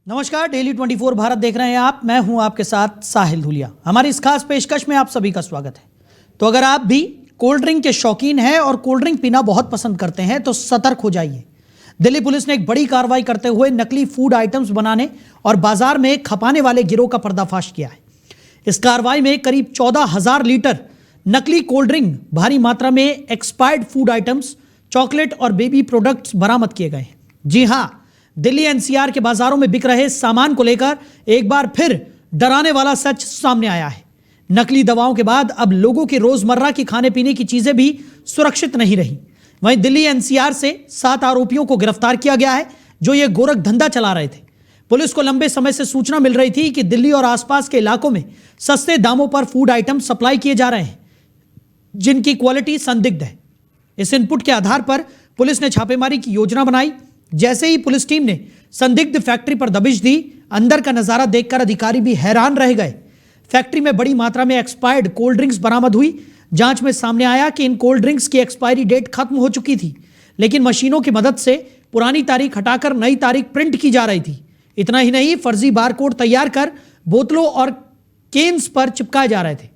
नमस्कार, डेली 24 भारत देख रहे हैं आप। मैं हूं आपके साथ साहिल धुलिया। हमारी इस खास पेशकश में आप सभी का स्वागत है। तो अगर आप भी कोल्ड ड्रिंक के शौकीन हैं और कोल्ड ड्रिंक पीना बहुत पसंद करते हैं तो सतर्क हो जाइए। दिल्ली पुलिस ने एक बड़ी कार्रवाई करते हुए नकली फूड आइटम्स बनाने और बाजार में खपाने वाले गिरोह का पर्दाफाश किया है। इस कार्रवाई में करीब 14,000 लीटर नकली कोल्ड ड्रिंक, भारी मात्रा में एक्सपायर्ड फूड आइटम्स, चॉकलेट और बेबी प्रोडक्ट्स बरामद किए गए हैं। जी हां, दिल्ली एनसीआर के बाजारों में बिक रहे सामान को लेकर एक बार फिर डराने वाला सच सामने आया है। नकली दवाओं के बाद अब लोगों की रोजमर्रा की खाने पीने की चीजें भी सुरक्षित नहीं रही। वहीं दिल्ली एनसीआर से 7 आरोपियों को गिरफ्तार किया गया है जो ये गोरख धंधा चला रहे थे। पुलिस को लंबे समय से सूचना मिल रही थी कि दिल्ली और आसपास के इलाकों में सस्ते दामों पर फूड आइटम सप्लाई किए जा रहे हैं जिनकी क्वालिटी संदिग्ध है। इस इनपुट के आधार पर पुलिस ने छापेमारी की योजना बनाई। जैसे ही पुलिस टीम ने संदिग्ध फैक्ट्री पर दबिश दी, अंदर का नजारा देखकर अधिकारी भी हैरान रह गए। फैक्ट्री में बड़ी मात्रा में एक्सपायर्ड कोल्ड ड्रिंक्स बरामद हुई। जांच में सामने आया कि इन कोल्ड ड्रिंक्स की एक्सपायरी डेट खत्म हो चुकी थी, लेकिन मशीनों की मदद से पुरानी तारीख हटाकर नई तारीख प्रिंट की जा रही थी। इतना ही नहीं, फर्जी बारकोड तैयार कर बोतलों और केन्स पर चिपकाए जा रहे थे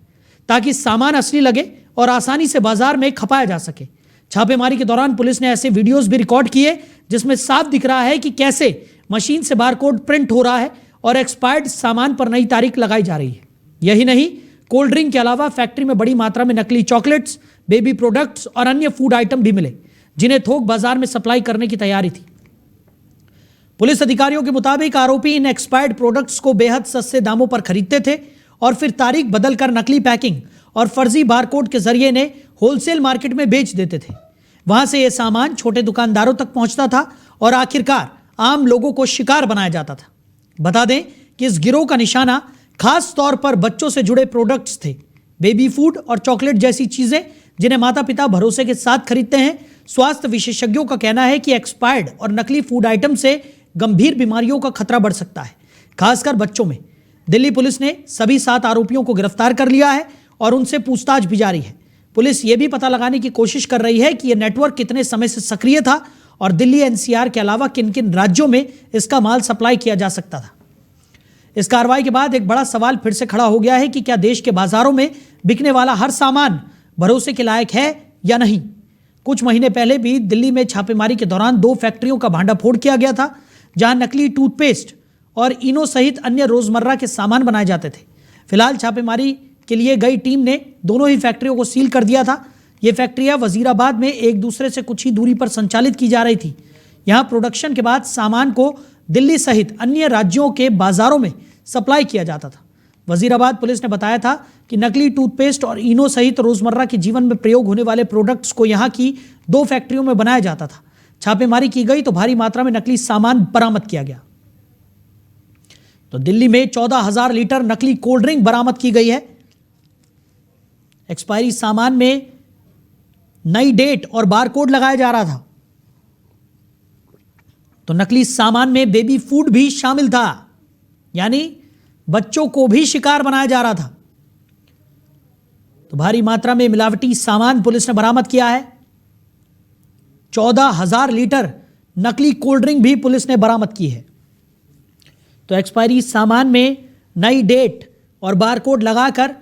ताकि सामान असली लगे और आसानी से बाजार में खपाया जा सके। छापेमारी के दौरान पुलिस ने ऐसे वीडियोस भी रिकॉर्ड किए जिसमें साफ दिख रहा है कि कैसे मशीन से बारकोड प्रिंट हो रहा है और एक्सपायर्ड सामान पर नई तारीख लगाई जा रही है। यही नहीं, कोल्ड ड्रिंक के अलावा फैक्ट्री में बड़ी मात्रा में नकली चॉकलेट्स, बेबी प्रोडक्ट्स और अन्य फूड आइटम भी मिले जिन्हें थोक बाजार में सप्लाई करने की तैयारी थी। पुलिस अधिकारियों के मुताबिक आरोपी इन एक्सपायर्ड प्रोडक्ट्स को बेहद सस्ते दामों पर खरीदते थे और फिर तारीख बदलकर नकली पैकिंग और फर्जी बारकोड के जरिए इन्हें होलसेल मार्केट में बेच देते थे। वहां से यह सामान छोटे दुकानदारों तक पहुंचता था और आखिरकार आम लोगों को शिकार बनाया जाता था। बता दें कि इस गिरोह का निशाना खास तौर पर बच्चों से जुड़े प्रोडक्ट्स थे, बेबी फूड और चॉकलेट जैसी चीजें जिन्हें माता पिता भरोसे के साथ खरीदते हैं। स्वास्थ्य विशेषज्ञों का कहना है कि एक्सपायर्ड और नकली फूड आइटम से गंभीर बीमारियों का खतरा बढ़ सकता है, खासकर बच्चों में। दिल्ली पुलिस ने सभी 7 आरोपियों को गिरफ्तार कर लिया है और उनसे पूछताछ भी जारी है। पुलिस ये भी पता लगाने की कोशिश कर रही है कि यह नेटवर्क कितने समय से सक्रिय था और दिल्ली एनसीआर के अलावा किन किन राज्यों में इसका माल सप्लाई किया जा सकता था। इस कार्रवाई के बाद एक बड़ा सवाल फिर से खड़ा हो गया है कि क्या देश के बाजारों में बिकने वाला हर सामान भरोसे के लायक है या नहीं। कुछ महीने पहले भी दिल्ली में छापेमारी के दौरान 2 फैक्ट्रियों का भांडाफोड़ किया गया था जहां नकली टूथपेस्ट और इनो सहित अन्य रोजमर्रा के सामान बनाए जाते थे। फिलहाल छापेमारी के लिए गई टीम ने दोनों ही फैक्ट्रियों को सील कर दिया था। ये फैक्ट्रियां वजीराबाद में एक दूसरे से कुछ ही दूरी पर संचालित की जा रही थी। यहां प्रोडक्शन के बाद सामान को दिल्ली सहित अन्य राज्यों के बाजारों में सप्लाई किया जाता था। वजीराबाद पुलिस ने बताया था कि नकली टूथपेस्ट और इनो सहित रोजमर्रा के जीवन में प्रयोग होने वाले प्रोडक्ट्स को यहां की 2 फैक्ट्रियों में बनाया जाता था। छापेमारी की गई तो भारी मात्रा में नकली सामान बरामद किया गया। तो दिल्ली में 14,000 लीटर नकली कोल्ड ड्रिंक बरामद की गई है। एक्सपायरी सामान में नई डेट और बारकोड लगाया जा रहा था। तो नकली सामान में बेबी फूड भी शामिल था, यानी बच्चों को भी शिकार बनाया जा रहा था। तो भारी मात्रा में मिलावटी सामान पुलिस ने बरामद किया है। 14,000 लीटर नकली कोल्ड ड्रिंक भी पुलिस ने बरामद की है। तो एक्सपायरी सामान में नई डेट और बारकोड लगाकर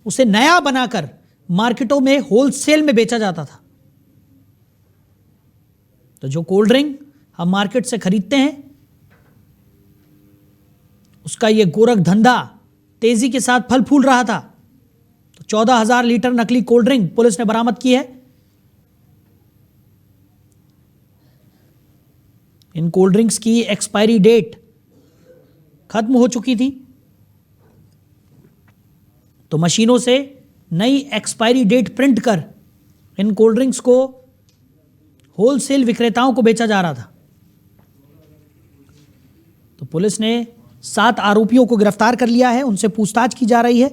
उसे नया बनाकर मार्केटों में होलसेल में बेचा जाता था। तो जो कोल्ड ड्रिंक हम मार्केट से खरीदते हैं उसका यह गोरख धंधा तेजी के साथ फल फूल रहा था। तो 14,000 लीटर नकली कोल्ड ड्रिंक पुलिस ने बरामद की है। इन कोल्ड ड्रिंक्स की एक्सपायरी डेट खत्म हो चुकी थी, तो मशीनों से नई एक्सपायरी डेट प्रिंट कर इन कोल्ड ड्रिंक्स को होलसेल विक्रेताओं को बेचा जा रहा था। तो पुलिस ने 7 आरोपियों को गिरफ्तार कर लिया है, उनसे पूछताछ की जा रही है।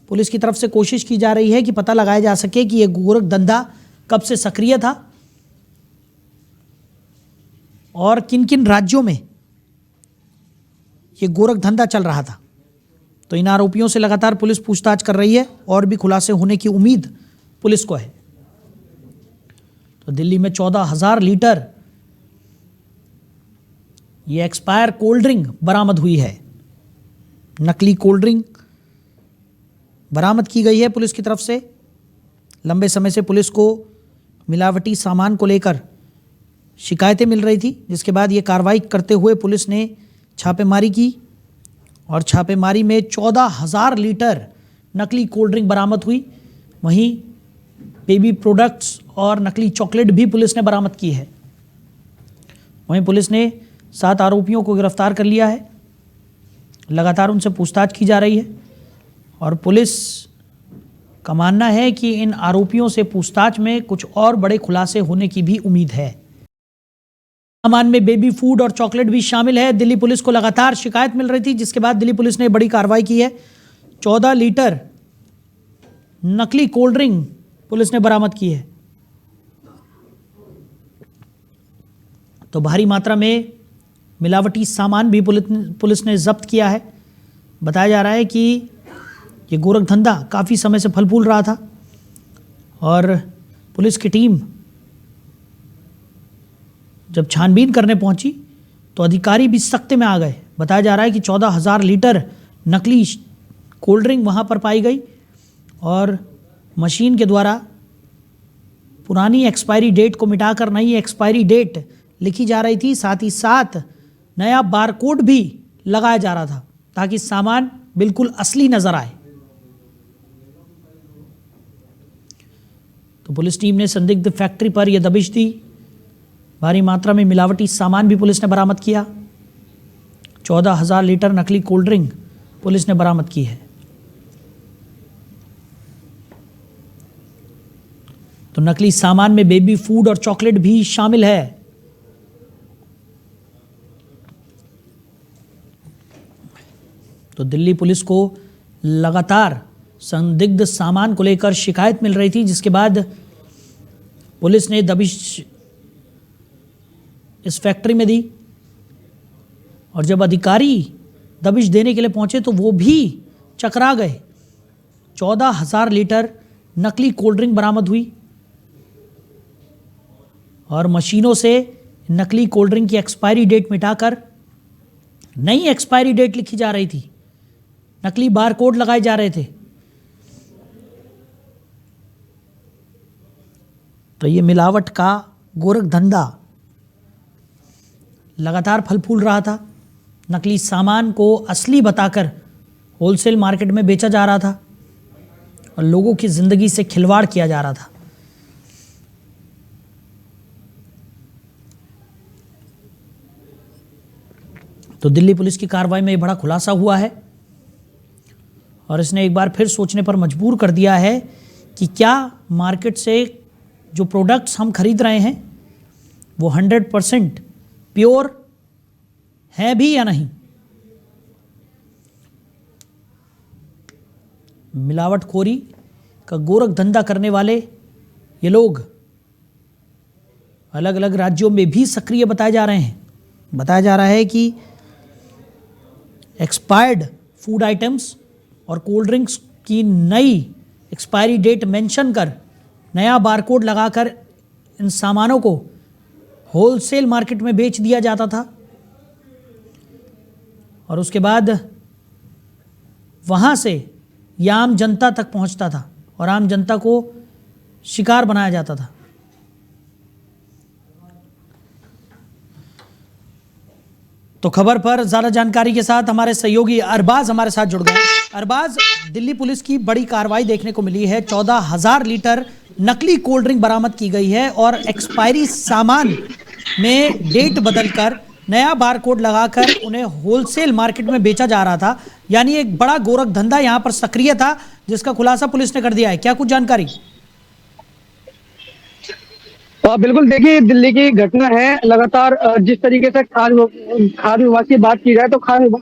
पुलिस की तरफ से कोशिश की जा रही है कि पता लगाया जा सके कि यह गोरख धंधा कब से सक्रिय था और किन किन राज्यों में यह गोरख धंधा चल रहा था। तो इन आरोपियों से लगातार पुलिस पूछताछ कर रही है और भी खुलासे होने की उम्मीद पुलिस को है। तो दिल्ली में 14,000 लीटर ये एक्सपायर कोल्ड ड्रिंक बरामद हुई है। नकली कोल्ड ड्रिंक बरामद की गई है पुलिस की तरफ से। लंबे समय से पुलिस को मिलावटी सामान को लेकर शिकायतें मिल रही थी, जिसके बाद ये कार्रवाई करते हुए पुलिस ने छापेमारी की और छापेमारी में 14,000 लीटर नकली कोल्ड ड्रिंक बरामद हुई। वहीं बेबी प्रोडक्ट्स और नकली चॉकलेट भी पुलिस ने बरामद की है। वहीं पुलिस ने 7 आरोपियों को गिरफ्तार कर लिया है। लगातार उनसे पूछताछ की जा रही है और पुलिस का मानना है कि इन आरोपियों से पूछताछ में कुछ और बड़े खुलासे होने की भी उम्मीद है। सामान में बेबी फूड और चॉकलेट भी शामिल है। दिल्ली पुलिस को लगातार शिकायत मिल रही थी, जिसके बाद दिल्ली पुलिस ने बड़ी कार्रवाई की है। 14 लीटर नकली कोल्ड ड्रिंक पुलिस ने बरामद की है। तो भारी मात्रा में मिलावटी सामान भी पुलिस ने जब्त किया है। बताया जा रहा है कि ये गोरख धंधा काफ़ी समय से फल फूल रहा था और पुलिस की टीम जब छानबीन करने पहुंची तो अधिकारी भी सख्ते में आ गए। बताया जा रहा है कि 14,000 लीटर नकली कोल्ड ड्रिंक वहाँ पर पाई गई और मशीन के द्वारा पुरानी एक्सपायरी डेट को मिटाकर नई एक्सपायरी डेट लिखी जा रही थी। साथ ही साथ नया बारकोड भी लगाया जा रहा था ताकि सामान बिल्कुल असली नजर आए। तो पुलिस टीम ने संदिग्ध फैक्ट्री पर यह दबिश दी। भारी मात्रा में मिलावटी सामान भी पुलिस ने बरामद किया। 14,000 लीटर नकली कोल्ड ड्रिंक पुलिस ने बरामद की है। तो नकली सामान में बेबी फूड और चॉकलेट भी शामिल है। तो दिल्ली पुलिस को लगातार संदिग्ध सामान को लेकर शिकायत मिल रही थी, जिसके बाद पुलिस ने दबिश इस फैक्ट्री में दी और जब अधिकारी दबिश देने के लिए पहुंचे तो वो भी चकरा गए। 14,000 लीटर नकली कोल्ड ड्रिंक बरामद हुई और मशीनों से नकली कोल्ड ड्रिंक की एक्सपायरी डेट मिटाकर नई एक्सपायरी डेट लिखी जा रही थी। नकली बारकोड लगाए जा रहे थे। तो ये मिलावट का गोरख धंधा लगातार फल फूल रहा था। नकली सामान को असली बताकर होलसेल मार्केट में बेचा जा रहा था और लोगों की जिंदगी से खिलवाड़ किया जा रहा था। तो दिल्ली पुलिस की कार्रवाई में बड़ा खुलासा हुआ है और इसने एक बार फिर सोचने पर मजबूर कर दिया है कि क्या मार्केट से जो प्रोडक्ट्स हम खरीद रहे हैं वो 100% प्योर है भी या नहीं। मिलावटखोरी का गोरख धंधा करने वाले ये लोग अलग अलग राज्यों में भी सक्रिय बताए जा रहे हैं। बताया जा रहा है कि एक्सपायर्ड फूड आइटम्स और कोल्ड ड्रिंक्स की नई एक्सपायरी डेट मेंशन कर नया बारकोड लगाकर इन सामानों को होलसेल मार्केट में बेच दिया जाता था और उसके बाद वहाँ से यह आम जनता तक पहुँचता था और आम जनता को शिकार बनाया जाता था। तो खबर पर ज़्यादा जानकारी के साथ हमारे सहयोगी अरबाज हमारे साथ जुड़ गए। अरबाज, दिल्ली पुलिस की बड़ी कार्रवाई देखने को मिली है। 14,000 लीटर नकली कोल्ड ड्रिंक बरामद की गई है और एक्सपायरी सामान में डेट बदलकर नया बारकोड लगाकर उन्हें होलसेल मार्केट में बेचा जा रहा था। यानी एक बड़ा गोरख धंधा यहां पर सक्रिय था, जिसका खुलासा पुलिस ने कर दिया है। क्या कुछ जानकारी? बिल्कुल, देखिए दिल्ली की घटना है। लगातार जिस तरीके से खाद्य विभाग की बात की जाए तो खाद्य विभाग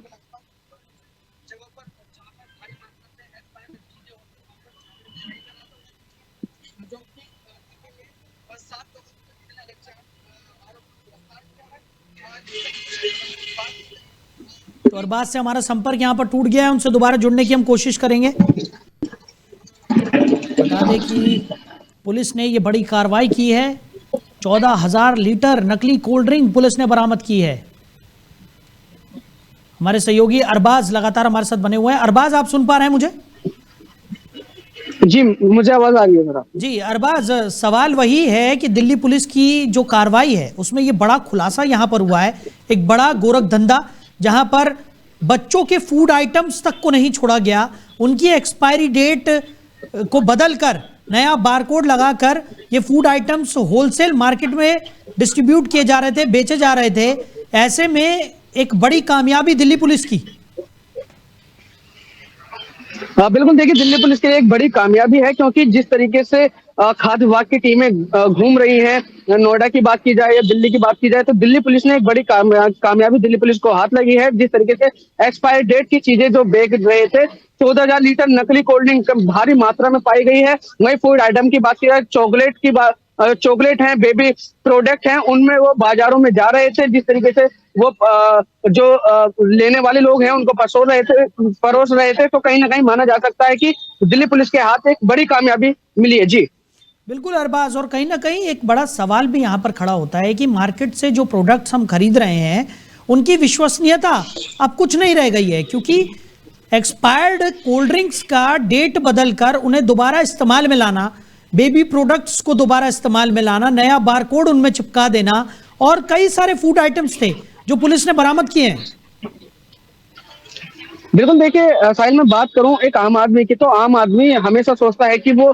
तो अरबाज से हमारा संपर्क यहाँ पर टूट गया है, उनसे दोबारा जुड़ने की हम कोशिश करेंगे। बता दें कि पुलिस ने ये बड़ी कार्रवाई की है। 14,000 लीटर नकली कोल्ड ड्रिंक पुलिस ने बरामद की है। हमारे सहयोगी अरबाज लगातार हमारे साथ बने हुए हैं। अरबाज, आप सुन पा रहे हैं मुझे? जी, मुझे आवाज आ रही है जरा। जी अरबाज, सवाल वही है कि दिल्ली पुलिस की जो कार्रवाई है उसमें ये बड़ा खुलासा यहाँ पर हुआ है। एक बड़ा गोरख धंधा जहाँ पर बच्चों के फूड आइटम्स तक को नहीं छोड़ा गया, उनकी एक्सपायरी डेट को बदलकर नया बारकोड लगाकर ये फूड आइटम्स होलसेल मार्केट में डिस्ट्रीब्यूट किए जा रहे थे, बेचे जा रहे थे। ऐसे में एक बड़ी कामयाबी दिल्ली पुलिस की। हाँ बिल्कुल, देखिए दिल्ली पुलिस के लिए एक बड़ी कामयाबी है, क्योंकि जिस तरीके से खाद्य विभाग की टीमें घूम रही हैं, नोएडा की बात की जाए या दिल्ली की बात की जाए, तो दिल्ली पुलिस ने एक बड़ी कामयाबी दिल्ली पुलिस को हाथ लगी है। जिस तरीके से एक्सपायरी डेट की चीजें जो बेच रहे थे, 14,000 लीटर नकली कोल्ड ड्रिंक भारी मात्रा में पाई गई है। वही फूड आइटम की बात की जाए, चॉकलेट हैं, बेबी प्रोडक्ट हैं, उनमें वो बाजारों में जा रहे थे। जिस तरीके से वो लेने वाले लोग हैं उनको परोस रहे थे, तो कहीं ना कहीं माना जा सकता है कि दिल्ली पुलिस के हाथ एक बड़ी कामयाबी मिली है। जी बिल्कुल अरबाज, और कहीं ना कहीं एक बड़ा सवाल भी यहाँ पर खड़ा होता है कि मार्केट से जो प्रोडक्ट्स हम खरीद रहे हैं उनकी विश्वसनीयता अब कुछ नहीं रह गई है, क्योंकि एक्सपायर्ड कोल्ड ड्रिंक्स का डेट बदलकर उन्हें दोबारा इस्तेमाल में लाना, बेबी प्रोडक्ट्स को दोबारा इस्तेमाल में लाना, नया बारकोड उनमें चिपका देना, और कई सारे फूड आइटम्स थे जो पुलिस ने बरामद किए हैं। बिल्कुल, देखिए साहिल, मैं बात करूं एक आम आदमी की, तो आम आदमी हमेशा सोचता है कि वो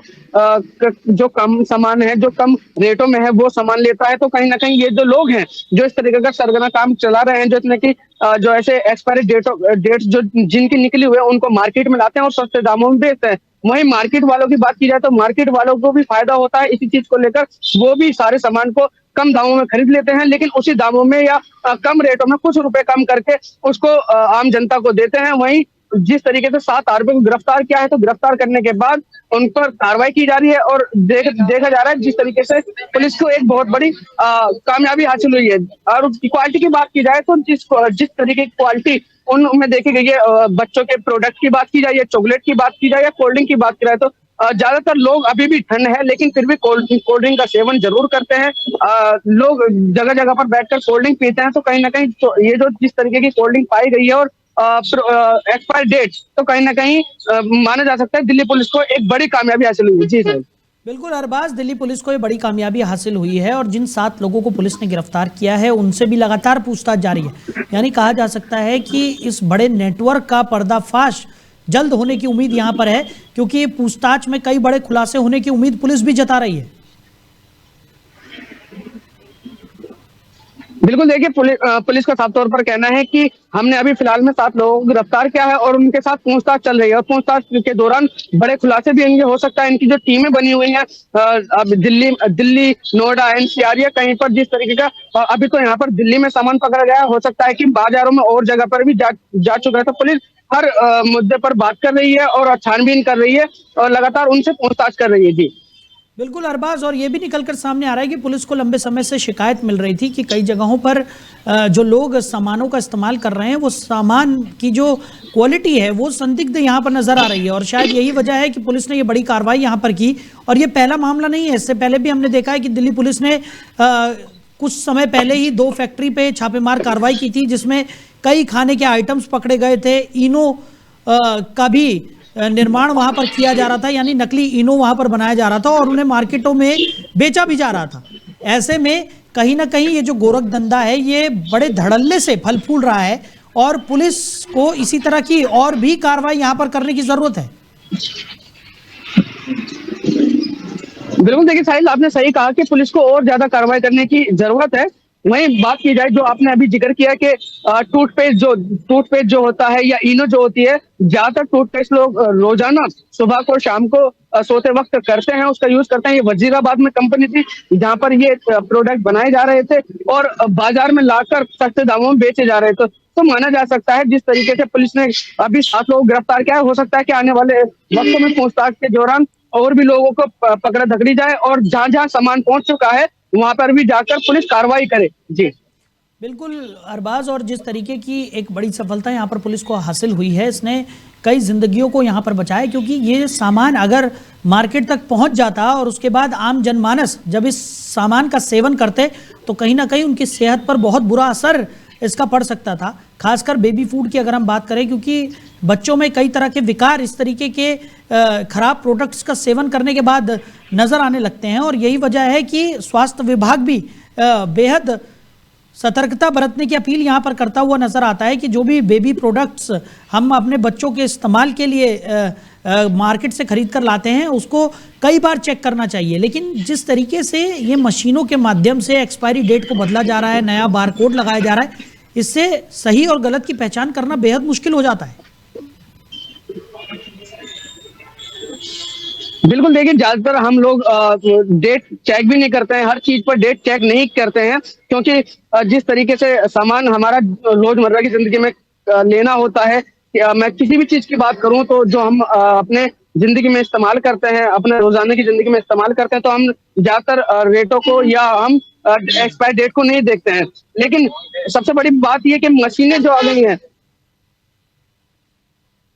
जो कम सामान है, जो कम रेटों में है, वो सामान लेता है। तो कहीं ना कहीं ये जो लोग हैं जो इस तरीके का सरगना काम चला रहे हैं, जो इसमें कि जो ऐसे एक्सपायरी डेट जो जिनकी निकली हुई है उनको मार्केट में लाते हैं और सस्ते दामों में बेचते हैं। वहीं मार्केट वालों की बात की जाए तो मार्केट वालों को भी फायदा होता है इसी चीज को लेकर, वो भी सारे सामान को कम दामों में खरीद लेते हैं, लेकिन उसी दामों में या कम रेटों में कुछ रुपए कम करके उसको आम जनता को देते हैं। वहीं जिस तरीके से 7 आरोपियों को गिरफ्तार किया है, तो गिरफ्तार करने के बाद उन पर कार्रवाई की जा रही है और देखा जा रहा है जिस तरीके से पुलिस को एक बहुत बड़ी कामयाबी हासिल हुई है। और क्वालिटी की बात की जाए तो जिस तरीके की क्वालिटी उनमें देखी गई है, बच्चों के प्रोडक्ट की बात की जाए या चॉकलेट की बात की जाए या कोल्ड ड्रिंक की बात की जाए, तो ज्यादातर लोग, अभी भी ठंड है लेकिन फिर भी कोल्ड ड्रिंक का सेवन जरूर करते हैं। लोग जगह जगह पर बैठकर कोल्ड ड्रिंक पीते हैं। तो कहीं ना कहीं तो ये जो जिस तरीके की कोल्ड ड्रिंक पाई गई है और एक्सपायर डेट, तो कहीं ना कहीं माना जा सकता है दिल्ली पुलिस को एक बड़ी कामयाबी हासिल हुई है। जी सर, बिल्कुल अरबाज, दिल्ली पुलिस को ये बड़ी कामयाबी हासिल हुई है और जिन 7 लोगों को पुलिस ने गिरफ्तार किया है उनसे भी लगातार पूछताछ जारी है। यानी कहा जा सकता है कि इस बड़े नेटवर्क का पर्दाफाश जल्द होने की उम्मीद यहाँ पर है, क्योंकि पूछताछ में कई बड़े खुलासे होने की उम्मीद पुलिस भी जता रही है। बिल्कुल, देखिए पुलिस का साफ तौर पर कहना है कि हमने अभी फिलहाल में 7 लोगों को गिरफ्तार किया है और उनके साथ पूछताछ चल रही है और पूछताछ के दौरान बड़े खुलासे भी होंगे। हो सकता है इनकी जो टीमें बनी हुई हैं अब दिल्ली, नोएडा, एनसीआर या कहीं पर, जिस तरीके का अभी तो यहाँ पर दिल्ली में सामान पकड़ा गया, हो सकता है कि बाजारों में और जगह पर भी जा चुका है। तो पुलिस हर मुद्दे पर बात कर रही है और छानबीन कर रही है और लगातार उनसे पूछताछ कर रही है। जी बिल्कुल अरबाज, और ये भी निकलकर सामने आ रहा है कि पुलिस को लंबे समय से शिकायत मिल रही थी कि कई जगहों पर जो लोग सामानों का इस्तेमाल कर रहे हैं वो सामान की जो क्वालिटी है वो संदिग्ध यहाँ पर नजर आ रही है, और शायद यही वजह है कि पुलिस ने ये बड़ी कार्रवाई यहाँ पर की। और ये पहला मामला नहीं है, इससे पहले भी हमने देखा है कि दिल्ली पुलिस ने कुछ समय पहले ही 2 फैक्ट्री पे छापेमार कार्रवाई की थी, जिसमें कई खाने के आइटम्स पकड़े गए थे। इनो का भी निर्माण वहां पर किया जा रहा था, यानी नकली इनो वहां पर बनाया जा रहा था और उन्हें मार्केटों में बेचा भी जा रहा था। ऐसे में कहीं ना कहीं ये जो गोरख धंधा है ये बड़े धड़ल्ले से फल फूल रहा है और पुलिस को इसी तरह की और भी कार्रवाई यहां पर करने की जरूरत है। बिल्कुल, देखिए साहिल, आपने सही कहा कि पुलिस को और ज्यादा कार्रवाई करने की जरूरत है। वहीं बात की जाए जो आपने अभी जिक्र किया कि टूथपेस्ट जो होता है या इनो जो होती है, ज्यादातर टूथपेस्ट लोग रोजाना सुबह को शाम को सोते वक्त करते हैं, उसका यूज करते हैं। ये वजीराबाद में कंपनी थी जहां पर ये प्रोडक्ट बनाए जा रहे थे और बाजार में लाकर सस्ते दामों में बेचे जा रहे थे। तो माना जा सकता है जिस तरीके से पुलिस ने अभी 7 लोग गिरफ्तार किया है, हो सकता है कि आने वाले वक्तों में पूछताछ के दौरान और भी लोगों को पकड़ा धकड़ी जाए और जहां जहां सामान पहुंच चुका है वहां पर भी जाकर पुलिस कार्रवाई करे। जी बिल्कुल अरबाज, और जिस तरीके की एक बड़ी सफलता यहाँ पर पुलिस को हासिल हुई है, इसने कई जिंदगियों को यहाँ पर बचाया, क्योंकि ये सामान अगर मार्केट तक पहुँच जाता और उसके बाद आम जनमानस जब इस सामान का सेवन करते तो कहीं ना कहीं उनकी सेहत पर बहुत बुरा असर इसका पड़ सकता था, खासकर बेबी फूड की अगर हम बात करें, क्योंकि बच्चों में कई तरह के विकार इस तरीके के खराब प्रोडक्ट्स का सेवन करने के बाद नजर आने लगते हैं। और यही वजह है कि स्वास्थ्य विभाग भी बेहद सतर्कता बरतने की अपील यहाँ पर करता हुआ नजर आता है कि जो भी बेबी प्रोडक्ट्स हम अपने बच्चों के इस्तेमाल के लिए मार्केट से खरीद कर लाते हैं उसको कई बार चेक करना चाहिए। लेकिन जिस तरीके से ये मशीनों के माध्यम से एक्सपायरी डेट को बदला जा रहा है, नया बारकोड लगाया जा रहा है, इससे सही और गलत की पहचान करना बेहद मुश्किल हो जाता है। बिल्कुल, देखिए ज्यादातर हम लोग डेट चेक भी नहीं करते हैं, हर चीज पर डेट चेक नहीं करते हैं, क्योंकि जिस तरीके से सामान हमारा रोजमर्रा की जिंदगी में लेना होता है, मैं किसी भी चीज की बात करूं तो जो हम अपने जिंदगी में इस्तेमाल करते हैं, अपने रोजाना की जिंदगी में इस्तेमाल करते हैं, तो हम ज्यादातर रेटों को या हम एक्सपायर डेट को नहीं देखते हैं। लेकिन सबसे बड़ी बात यह कि मशीनें जो आ गई हैं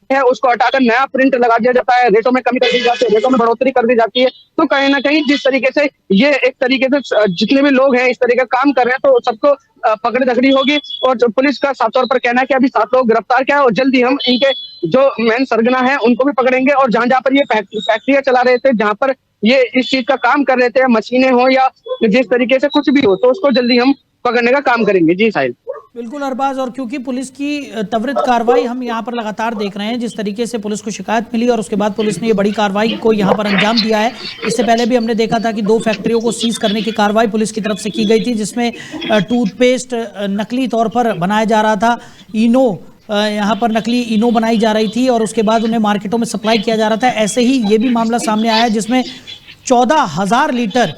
उसको हटाकर नया प्रिंट लगा दिया जाता है, रेटों में कमी कर दी जाती है, रेटों में बढ़ोतरी कर दी जाती है। तो कहीं ना कहीं जिस तरीके से ये एक तरीके से जितने भी लोग हैं इस तरीके का काम कर रहे हैं, तो सबको पकड़ दकड़ी होगी। और जो पुलिस का साफ तौर पर कहना है कि अभी 7 लोग गिरफ्तार किया है और जल्दी हम इनके जो मेन सरगना है उनको भी पकड़ेंगे। और जहां पर ये फैक्ट्रियां चला रहे थे, जहां पर ये इस चीज का काम कर रहे थे, मशीनें हो या जिस तरीके से कुछ भी हो, तो उसको जल्दी हम पकड़ने का काम करेंगे। जी साहिल। बिल्कुल अरबाज, और क्योंकि पुलिस की त्वरित कार्रवाई हम यहाँ पर लगातार देख रहे हैं, जिस तरीके से पुलिस को शिकायत मिली और उसके बाद पुलिस ने ये बड़ी कार्रवाई को यहाँ पर अंजाम दिया है। इससे पहले भी हमने देखा था कि 2 फैक्ट्रियों को सीज करने की कार्रवाई पुलिस की तरफ से की गई थी, जिसमें टूथपेस्ट नकली तौर पर बनाया जा रहा था, इनो यहाँ पर नकली इनो बनाई जा रही थी और उसके बाद उन्हें मार्केटों में सप्लाई किया जा रहा था। ऐसे ही ये भी मामला सामने आया जिसमें 14,000 लीटर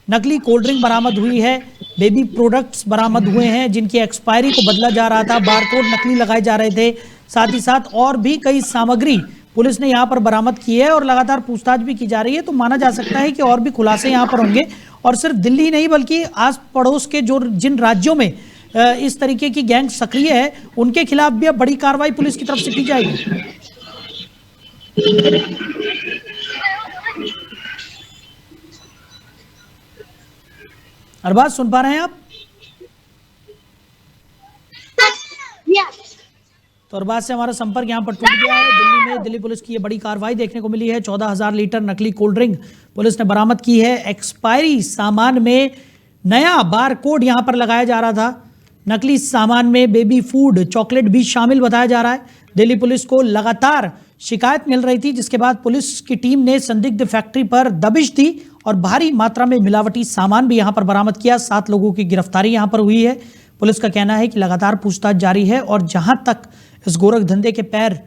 नकली कोल्ड ड्रिंक बरामद हुई है, बेबी प्रोडक्ट्स बरामद हुए हैं जिनकी एक्सपायरी को बदला जा रहा था, बारकोड नकली लगाए जा रहे थे। साथ ही साथ और भी कई सामग्री पुलिस ने यहाँ पर बरामद की है और लगातार पूछताछ भी की जा रही है। तो माना जा सकता है कि और भी खुलासे यहाँ पर होंगे और सिर्फ दिल्ली नहीं बल्कि आस पड़ोस के जिन राज्यों में इस तरीके की गैंग सक्रिय है उनके खिलाफ भी अब बड़ी कार्रवाई पुलिस की तरफ से की जाएगी। अरबाज, सुन पा रहे हैं आप? तो अरबाज से हमारा संपर्क यहाँ पर टूट गया है। दिल्ली में दिल्ली पुलिस की ये बड़ी कार्रवाई देखने को मिली है। 14,000 लीटर नकली कोल्ड ड्रिंक पुलिस ने बरामद की है। एक्सपायरी सामान में नया बार कोड यहाँ पर लगाया जा रहा था। नकली सामान में बेबी फूड, चॉकलेट भी शामिल बताया जा रहा है। दिल्ली पुलिस को लगातार शिकायत मिल रही थी, जिसके बाद पुलिस की टीम ने संदिग्ध फैक्ट्री पर दबिश दी और भारी मात्रा में मिलावटी सामान भी यहां पर बरामद किया। 7 लोगों की गिरफ्तारी यहां पर हुई है। पुलिस का कहना है कि लगातार पूछताछ जारी है और जहां तक इस गोरख धंधे के पैर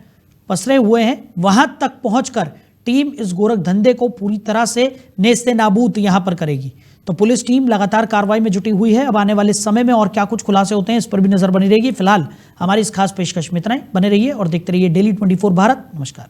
पसरे हुए हैं वहां तक पहुंचकर टीम इस गोरख धंधे को पूरी तरह से नेस्ते नाबूद यहां पर करेगी। तो पुलिस टीम लगातार कार्रवाई में जुटी हुई है। अब आने वाले समय में और क्या कुछ खुलासे होते हैं इस पर भी नजर बनी रहेगी। फिलहाल हमारी इस खास पेशकश में इतना ही। बने रहिए और देखते रहिए डेली 24 भारत। नमस्कार।